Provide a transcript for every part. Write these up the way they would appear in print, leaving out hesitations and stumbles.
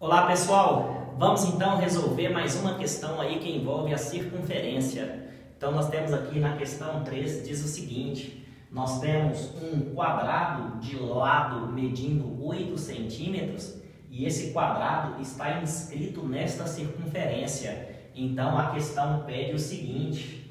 Olá pessoal, vamos então resolver mais uma questão aí que envolve a circunferência. Então nós temos aqui na questão 3, diz o seguinte: nós temos um quadrado de lado medindo 8 centímetros e esse quadrado está inscrito nesta circunferência. Então a questão pede o seguinte: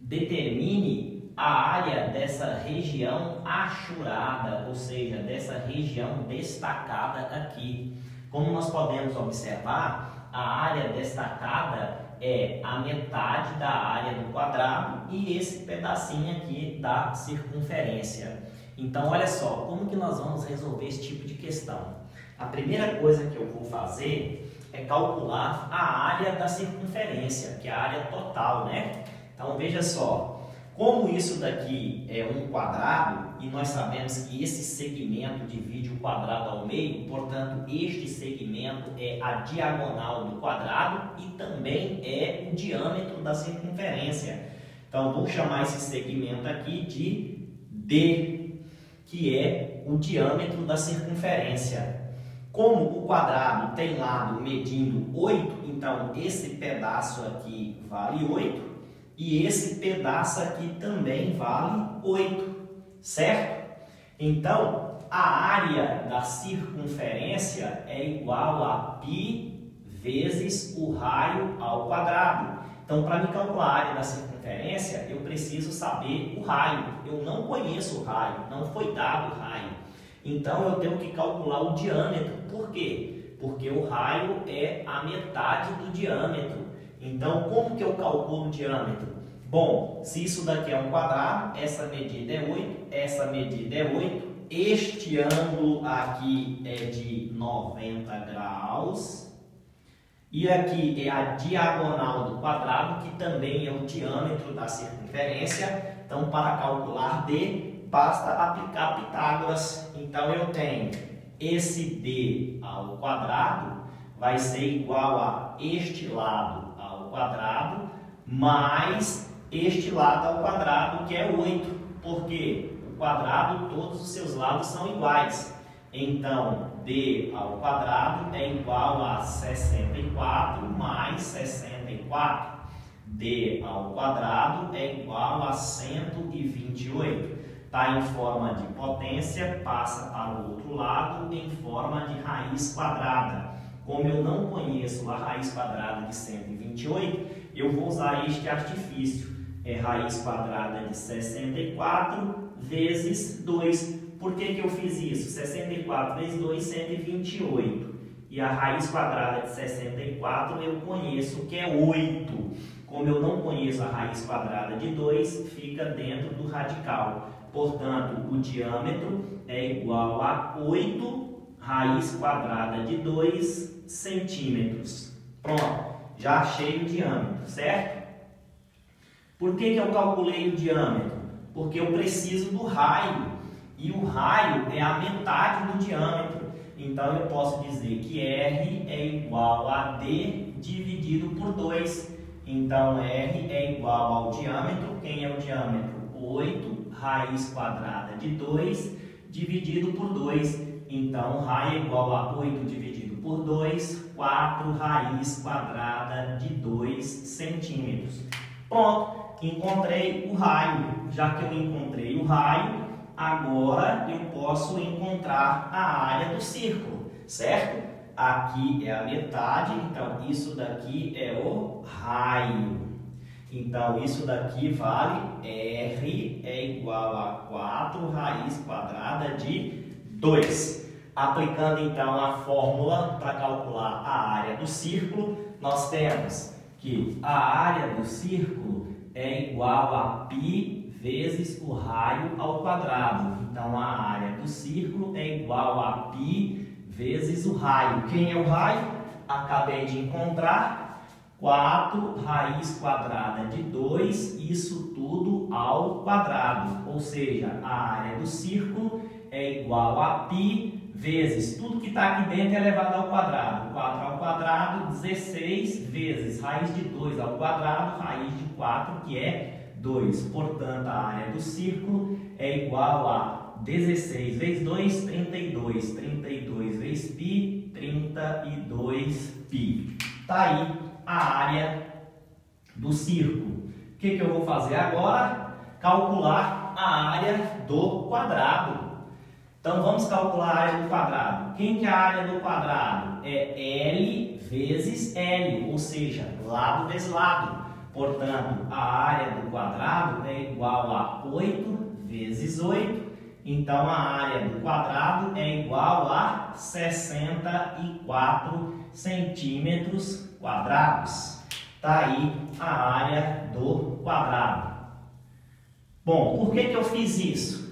determine a área dessa região achurada, ou seja, dessa região destacada aqui. Como nós podemos observar, a área destacada é a metade da área do quadrado e esse pedacinho aqui da circunferência. Então, olha só, como que nós vamos resolver esse tipo de questão? A primeira coisa que eu vou fazer é calcular a área da circunferência, que é a área total, né? Então, veja só. Como isso daqui é um quadrado e nós sabemos que esse segmento divide o quadrado ao meio, portanto, este segmento é a diagonal do quadrado e também é o diâmetro da circunferência. Então, vou chamar esse segmento aqui de D, que é o diâmetro da circunferência. Como o quadrado tem lado medindo 8, então esse pedaço aqui vale 8. E esse pedaço aqui também vale 8, certo? Então, a área da circunferência é igual a π vezes o raio ao quadrado. Então, para me calcular a área da circunferência, eu preciso saber o raio. Eu não conheço o raio, não foi dado o raio. Então, eu tenho que calcular o diâmetro. Por quê? Porque o raio é a metade do diâmetro. Então, como que eu calculo o diâmetro? Bom, se isso daqui é um quadrado, essa medida é 8, essa medida é 8, este ângulo aqui é de 90 graus, e aqui é a diagonal do quadrado, que também é o diâmetro da circunferência. Então, para calcular D, basta aplicar Pitágoras. Então, eu tenho esse D ao quadrado, vai ser igual a este lado ao quadrado, mais este lado ao quadrado, que é 8, porque o quadrado, todos os seus lados são iguais. Então, D ao quadrado é igual a 64 mais 64. D ao quadrado é igual a 128. Está em forma de potência, passa para o outro lado em forma de raiz quadrada. Como eu não conheço a raiz quadrada de 128, eu vou usar este artifício. É raiz quadrada de 64 vezes 2. Por que eu fiz isso? 64 vezes 2, 128. E a raiz quadrada de 64 eu conheço que é 8. Como eu não conheço a raiz quadrada de 2, fica dentro do radical. Portanto, o diâmetro é igual a 8 raiz quadrada de 2 centímetros. Pronto, já achei o diâmetro, certo? Por que eu calculei o diâmetro? Porque eu preciso do raio, e o raio é a metade do diâmetro. Então, eu posso dizer que R é igual a D dividido por 2. Então, R é igual ao diâmetro. Quem é o diâmetro? 8 raiz quadrada de 2 dividido por 2. Então, raio é igual a 8 dividido por 2, 4 raiz quadrada de 2 centímetros. Pronto, encontrei o raio. Já que eu encontrei o raio, agora eu posso encontrar a área do círculo, certo? Aqui é a metade, então isso daqui é o raio. Então, isso daqui vale R é igual a 4 raiz quadrada de 2. Aplicando, então, a fórmula para calcular a área do círculo, nós temos que a área do círculo é igual a π vezes o raio ao quadrado. Então, a área do círculo é igual a π vezes o raio. Quem é o raio? Acabei de encontrar. 4 raiz quadrada de 2, isso tudo ao quadrado. Ou seja, a área do círculo é igual a π vezes tudo que está aqui dentro é elevado ao quadrado. 4 ao quadrado, 16 vezes raiz de 2 ao quadrado, raiz de 4, que é 2. Portanto, a área do círculo é igual a 16 vezes 2, 32. 32 vezes π, 32π. Está aí a área do círculo. O que eu vou fazer agora? Calcular a área do quadrado. Então, vamos calcular a área do quadrado. Quem que é a área do quadrado? É L vezes L, ou seja, lado vezes lado. Portanto, a área do quadrado é igual a 8 vezes 8. Então, a área do quadrado é igual a 64 centímetros quadrados. Está aí a área do quadrado. Bom, por que eu fiz isso?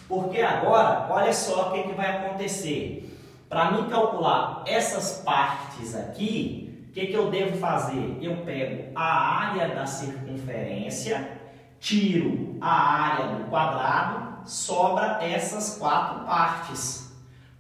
Porque agora, olha só o que vai acontecer. Para mim calcular essas partes aqui, o que eu devo fazer? Eu pego a área da circunferência, tiro a área do quadrado, sobra essas 4 partes.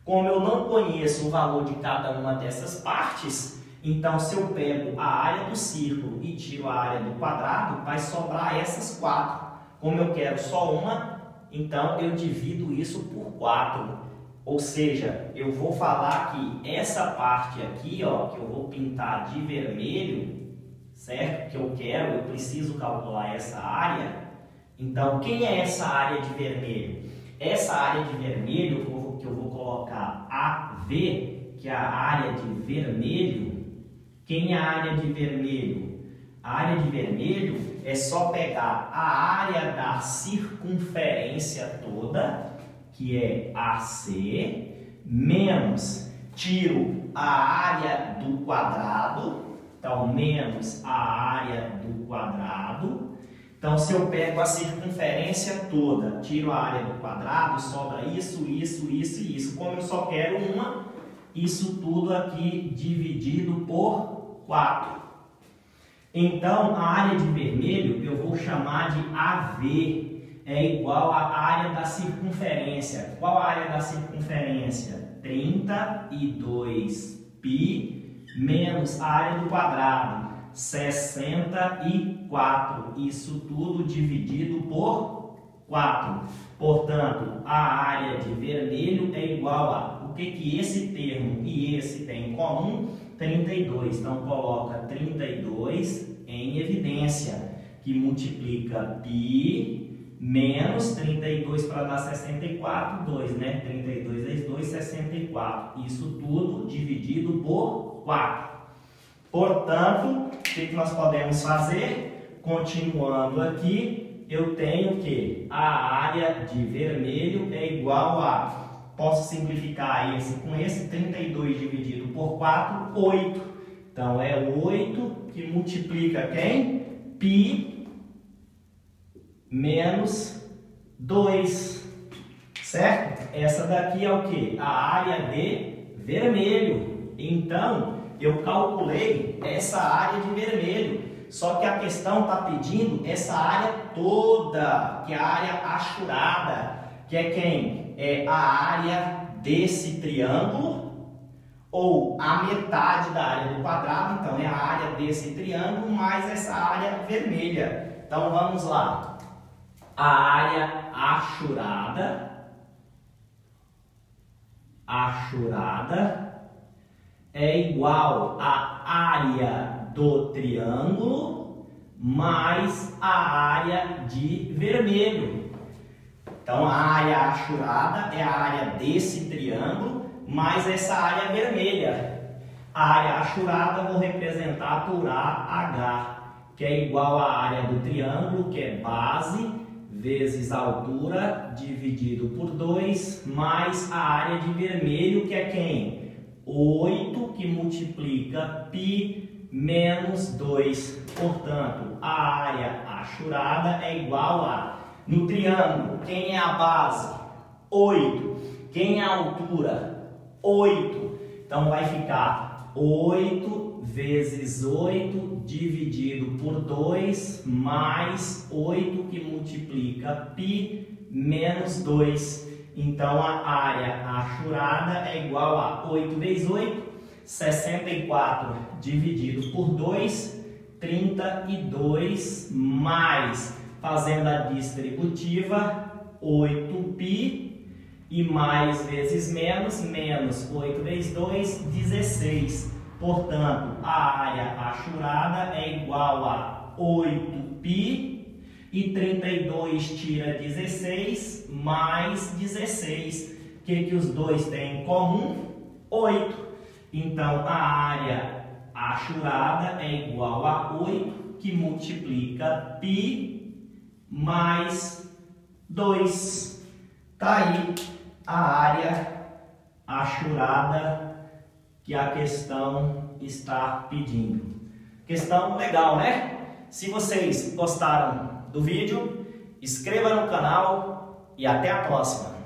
Como eu não conheço o valor de cada uma dessas partes, então se eu pego a área do círculo e tiro a área do quadrado, vai sobrar essas 4. Como eu quero só uma, então eu divido isso por 4. Ou seja, eu vou falar que essa parte aqui, ó, que eu vou pintar de vermelho, certo? Que eu preciso calcular essa área. Então, quem é essa área de vermelho? Essa área de vermelho, que eu vou colocar AV, que é a área de vermelho. Quem é a área de vermelho? A área de vermelho é só pegar a área da circunferência toda, que é AC, menos, tiro a área do quadrado, então menos a área do quadrado. Então, se eu pego a circunferência toda, tiro a área do quadrado, sobra isso, isso, isso e isso. Como eu só quero uma, isso tudo aqui dividido por 4. Então, a área de vermelho eu vou chamar de AV, é igual à área da circunferência. Qual a área da circunferência? 32π menos a área do quadrado, 64. Isso tudo dividido por 4. Portanto, a área de vermelho é igual a... O que esse termo e esse tem em comum? 32. Então, coloca 32 em evidência, que multiplica π menos 32 para dar 64, 2, né? 32 vezes 2, 64. Isso tudo dividido por 4. Portanto, o que nós podemos fazer? Continuando aqui, eu tenho que a área de vermelho é igual a... Posso simplificar esse com esse, 32 dividido por 4, 8. Então, é 8 que multiplica quem? π menos 2, certo? Essa daqui é o quê? A área de vermelho. Então, eu calculei essa área de vermelho. Só que a questão está pedindo essa área toda, que é a área achurada, que é quem? É a área desse triângulo, ou a metade da área do quadrado. Então, é a área desse triângulo mais essa área vermelha. Então, vamos lá. A área achurada é igual à área do triângulo mais a área de vermelho. Então, a área achurada é a área desse triângulo mais essa área vermelha. A área achurada eu vou representar por AH, que é igual à área do triângulo, que é base vezes altura dividido por 2, mais a área de vermelho, que é quem? 8, que multiplica π menos 2. Portanto, a área achurada é igual a... No triângulo, quem é a base? 8. Quem é a altura? 8. Então, vai ficar 8 vezes 8 dividido por 2, mais 8 que multiplica π menos 2. Então, a área achurada é igual a 8 vezes 8, 64 dividido por 2, 32, mais, fazendo a distributiva, 8π E mais vezes menos, menos 8 vezes 2, 16. Portanto, a área achurada é igual a 8π. E 32 tira 16 mais 16. O que os dois têm em comum? 8. Então, a área achurada é igual a 8, que multiplica π mais 2. Está aí a área achurada que a questão está pedindo. Questão legal, né? Se vocês gostaram do vídeo, inscreva no canal e até a próxima!